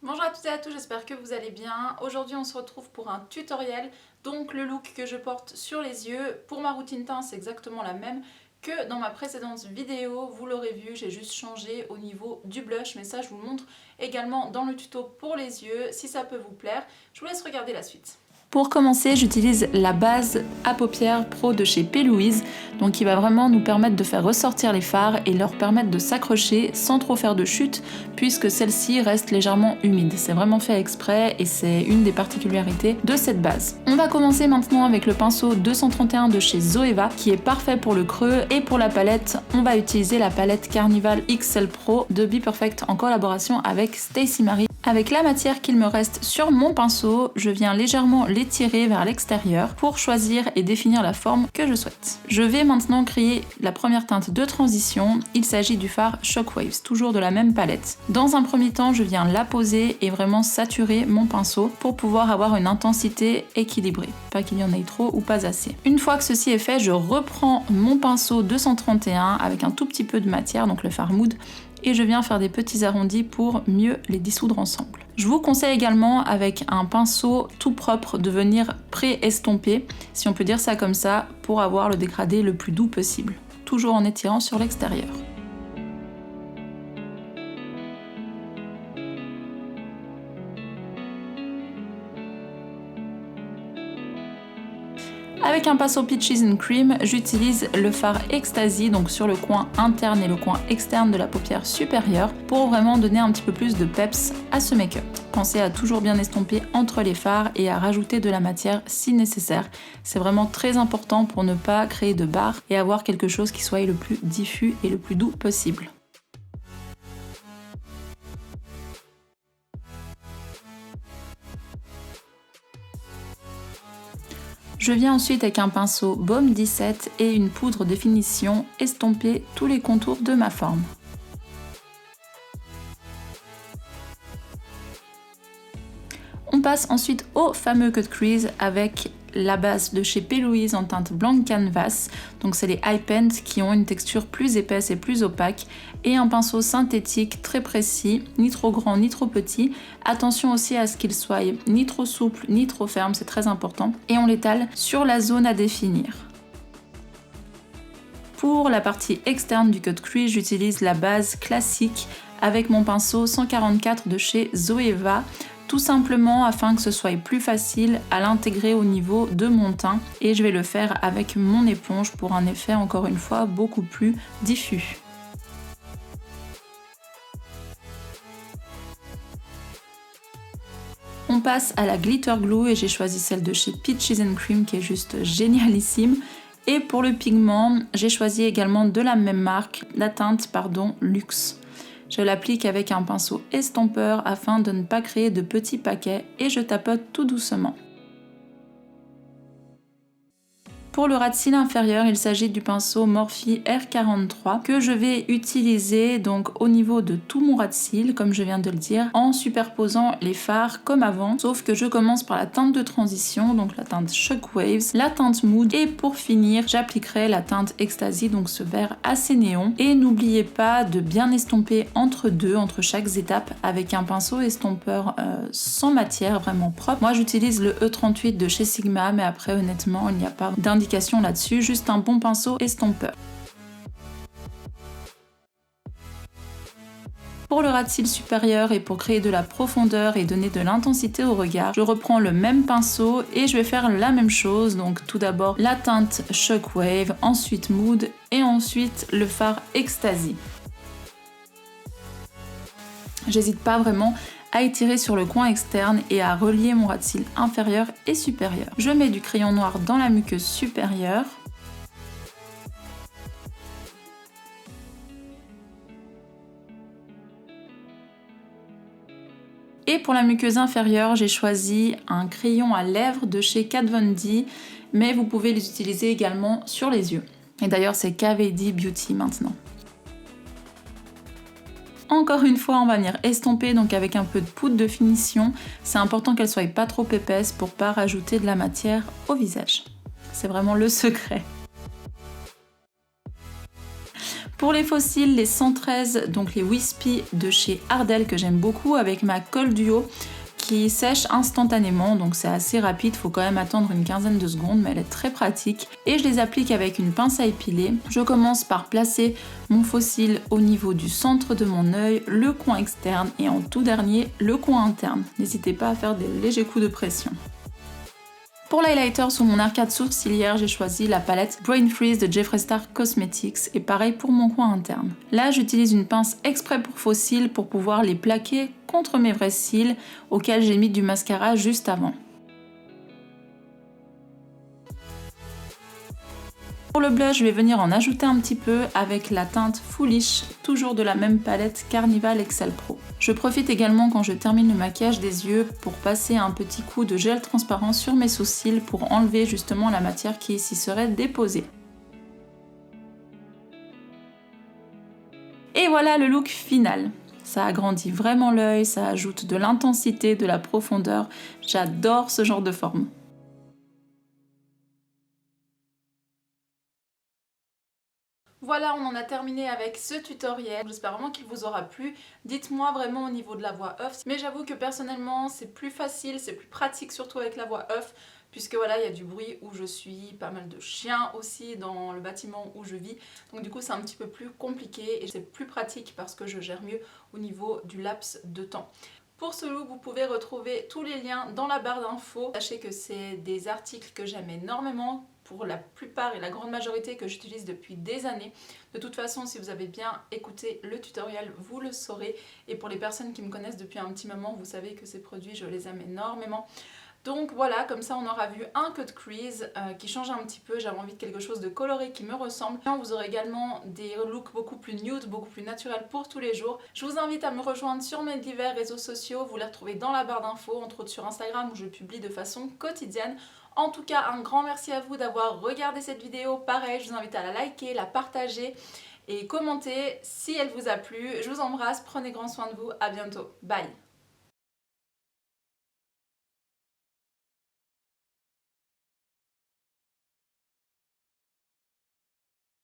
Bonjour à toutes et à tous, j'espère que vous allez bien. Aujourd'hui on se retrouve pour un tutoriel, donc le look que je porte sur les yeux. Pour ma routine teint c'est exactement la même que dans ma précédente vidéo, vous l'aurez vu, j'ai juste changé au niveau du blush, mais ça je vous le montre également dans le tuto pour les yeux, si ça peut vous plaire. Je vous laisse regarder la suite. Pour commencer, j'utilise la base à paupières Pro de chez P. Louise, donc qui va vraiment nous permettre de faire ressortir les fards et leur permettre de s'accrocher sans trop faire de chute, puisque celle-ci reste légèrement humide. C'est vraiment fait exprès et c'est une des particularités de cette base. On va commencer maintenant avec le pinceau 231 de chez Zoeva, qui est parfait pour le creux, et pour la palette, on va utiliser la palette Carnival XL Pro de Be Perfect en collaboration avec Stacey Marie. Avec la matière qu'il me reste sur mon pinceau, je viens légèrement l'étirer vers l'extérieur pour choisir et définir la forme que je souhaite. Je vais maintenant créer la première teinte de transition, il s'agit du fard Shockwaves, toujours de la même palette. Dans un premier temps, je viens la poser et vraiment saturer mon pinceau pour pouvoir avoir une intensité équilibrée, pas qu'il y en ait trop ou pas assez. Une fois que ceci est fait, je reprends mon pinceau 231 avec un tout petit peu de matière, donc le fard Mood, et je viens faire des petits arrondis pour mieux les dissoudre ensemble. Je vous conseille également avec un pinceau tout propre de venir pré-estomper, si on peut dire ça comme ça, pour avoir le dégradé le plus doux possible, toujours en étirant sur l'extérieur. Avec un pinceau Peaches and Cream, j'utilise le fard Ecstasy, donc sur le coin interne et le coin externe de la paupière supérieure, pour vraiment donner un petit peu plus de peps à ce make-up. Pensez à toujours bien estomper entre les fards et à rajouter de la matière si nécessaire. C'est vraiment très important pour ne pas créer de barres et avoir quelque chose qui soit le plus diffus et le plus doux possible. Je viens ensuite avec un pinceau Baume 17 et une poudre de finition estomper tous les contours de ma forme. On passe ensuite au fameux cut crease avec la base de chez P. Louise en teinte blanc canvas, donc c'est les High Paint qui ont une texture plus épaisse et plus opaque, et un pinceau synthétique très précis, ni trop grand ni trop petit. Attention aussi à ce qu'il soit ni trop souple ni trop ferme, c'est très important, et on l'étale sur la zone à définir. Pour la partie externe du cut crease, j'utilise la base classique avec mon pinceau 144 de chez Zoeva, tout simplement afin que ce soit plus facile à l'intégrer au niveau de mon teint, et je vais le faire avec mon éponge pour un effet encore une fois beaucoup plus diffus. On passe à la glitter glue et j'ai choisi celle de chez Peaches and Cream qui est juste génialissime. Et pour le pigment, j'ai choisi également de la même marque, la teinte Luxe. Je l'applique avec un pinceau estompeur afin de ne pas créer de petits paquets et je tapote tout doucement. Pour le ras de cils inférieur, il s'agit du pinceau Morphe R43 que je vais utiliser donc au niveau de tout mon ras de cils, comme je viens de le dire, en superposant les fards comme avant, sauf que je commence par la teinte de transition, donc la teinte Shockwaves, la teinte Mood, et pour finir, j'appliquerai la teinte Ecstasy, donc ce vert assez néon. Et n'oubliez pas de bien estomper entre chaque étape avec un pinceau estompeur sans matière, vraiment propre. Moi j'utilise le E38 de chez Sigma, mais après honnêtement il n'y a pas d'indication là-dessus, juste un bon pinceau estompeur. Pour le ras de cils supérieur et pour créer de la profondeur et donner de l'intensité au regard, je reprends le même pinceau et je vais faire la même chose. Donc tout d'abord la teinte Shockwave, ensuite Mood et ensuite le fard Ecstasy. J'hésite pas vraiment à étirer sur le coin externe et à relier mon ras de cils inférieur et supérieur. Je mets du crayon noir dans la muqueuse supérieure. Et pour la muqueuse inférieure, j'ai choisi un crayon à lèvres de chez Kat Von D, mais vous pouvez les utiliser également sur les yeux. Et d'ailleurs, c'est KVD Beauty maintenant. Encore une fois, on va venir estomper donc avec un peu de poudre de finition. C'est important qu'elle soit pas trop épaisse pour pas rajouter de la matière au visage. C'est vraiment le secret. Pour les faux cils, les 113, donc les Wispy de chez Ardell que j'aime beaucoup avec ma colle duo qui sèche instantanément, donc c'est assez rapide, faut quand même attendre une quinzaine de secondes, mais elle est très pratique. Et je les applique avec une pince à épiler. Je commence par placer mon faux cil au niveau du centre de mon œil, le coin externe et en tout dernier, le coin interne. N'hésitez pas à faire des légers coups de pression. Pour l'highlighter sur mon arcade sourcilière, j'ai choisi la palette Brain Freeze de Jeffree Star Cosmetics et pareil pour mon coin interne. Là, j'utilise une pince exprès pour faux cils pour pouvoir les plaquer contre mes vrais cils auxquels j'ai mis du mascara juste avant. Pour le blush, je vais venir en ajouter un petit peu avec la teinte Foolish, toujours de la même palette Carnival Excel Pro. Je profite également quand je termine le maquillage des yeux pour passer un petit coup de gel transparent sur mes sourcils pour enlever justement la matière qui s'y serait déposée. Et voilà le look final. Ça agrandit vraiment l'œil, ça ajoute de l'intensité, de la profondeur. J'adore ce genre de forme. Voilà, on en a terminé avec ce tutoriel. J'espère vraiment qu'il vous aura plu. Dites-moi vraiment au niveau de la voix off. Mais j'avoue que personnellement, c'est plus facile, c'est plus pratique, surtout avec la voix off. Puisque voilà, il y a du bruit où je suis, pas mal de chiens aussi dans le bâtiment où je vis. Donc du coup, c'est un petit peu plus compliqué et c'est plus pratique parce que je gère mieux au niveau du laps de temps. Pour ce look, vous pouvez retrouver tous les liens dans la barre d'infos. Sachez que c'est des articles que j'aime énormément, pour la plupart et la grande majorité que j'utilise depuis des années. De toute façon, si vous avez bien écouté le tutoriel, vous le saurez. Et pour les personnes qui me connaissent depuis un petit moment, vous savez que ces produits, je les aime énormément. Donc voilà, comme ça on aura vu un cut crease qui change un petit peu, j'avais envie de quelque chose de coloré qui me ressemble. Vous aurez également des looks beaucoup plus nude, beaucoup plus naturels pour tous les jours. Je vous invite à me rejoindre sur mes divers réseaux sociaux, vous les retrouvez dans la barre d'infos, entre autres sur Instagram où je publie de façon quotidienne. En tout cas, un grand merci à vous d'avoir regardé cette vidéo. Pareil, je vous invite à la liker, la partager et commenter si elle vous a plu. Je vous embrasse, prenez grand soin de vous, à bientôt, bye.